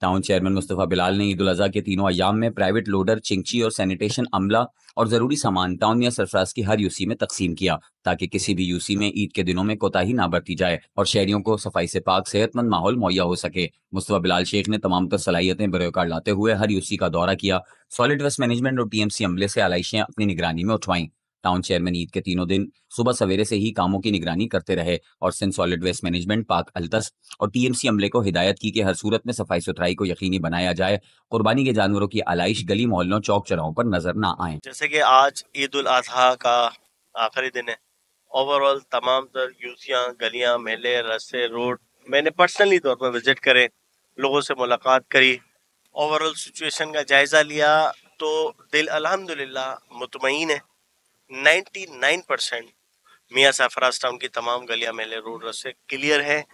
Town chairman Mustafa Bilal ने ईद उल अजहा के तीनों अयाम में प्राइवेट लोडर, चिंची और सैनिटेशन अमला और जरूरी सामान टाउन या सरफराज की हर यूसी में तकसीम किया, ताकि किसी भी यूसी में ईद के दिनों में कोताही ना बरती जाए और शहरियों को सफाई से पाक सेहतमंद माहौल मुहैया हो सके। मुस्तफा बिलाल शेख ने तमाम तर सलाहियतें बरोकार लाते हुए हर यूसी का दौरा किया, सॉलिड वेस्ट मैनेजमेंट और टीएमसी अमले से आलाइशें अपनी निगरानी में उठवाईं। टाउन चेयरमैन ईद के तीनों दिन सुबह सवेरे से ही कामों की निगरानी करते रहे और सिंध सॉलिड वेस्ट मैनेजमेंट, पाक अल्तस और टीएमसी अमले को हिदायत की कि हर सूरत में सफाई सुथराई को यकीनी बनाया जाए, कुर्बानी के जानवरों की आलाइश गली मोहल्लों चौक चौराहों पर नजर ना आए। जैसे कि आज ईद उल अजहा का आखिरी दिन है, ओवरऑल तमाम तर यूसियाँ, गलियाँ, मेले, रास्ते, रोड मैंने पर्सनली तौर पर विजिट करे, लोगों से मुलाकात करी, ओवरऑल सिचुएशन का जायजा लिया तो दिल अल्हम्दुलिल्लाह मुतमईन है। 99% मियाँ सरफराज टाउन की तमाम गलियां, मेले, रोड, रास्ते क्लियर है।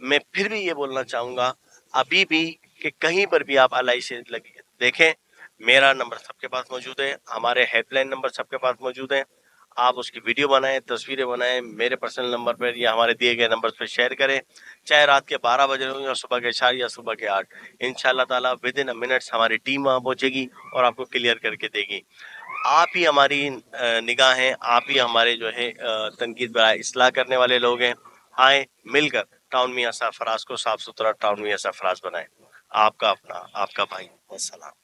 मैं फिर भी ये बोलना चाहूँगा अभी भी कि कहीं पर भी आप एलआई से लगे देखें, मेरा नंबर सबके पास मौजूद है, हमारे हेल्पलाइन नंबर सबके पास मौजूद है। आप उसकी वीडियो बनाएं, तस्वीरें बनाएं, मेरे पर्सनल नंबर पर या हमारे दिए गए नंबर पर शेयर करें, चाहे रात के 12 बजे हो या सुबह के 4 या सुबह के 8। इंशाल्लाह ताला विद इन अ मिनट्स हमारी टीम वहाँ पहुंचेगी और आपको क्लियर करके देगी। आप ही हमारी निगाह हैं, आप ही हमारे जो है तनकीद बराए इस्लाह करने वाले लोग हैं। आए मिलकर टाउन मियाँ सरफराज को साफ सुथरा टाउन मियाँ सरफराज बनाएं। आपका अपना, आपका भाई। अस्सलाम।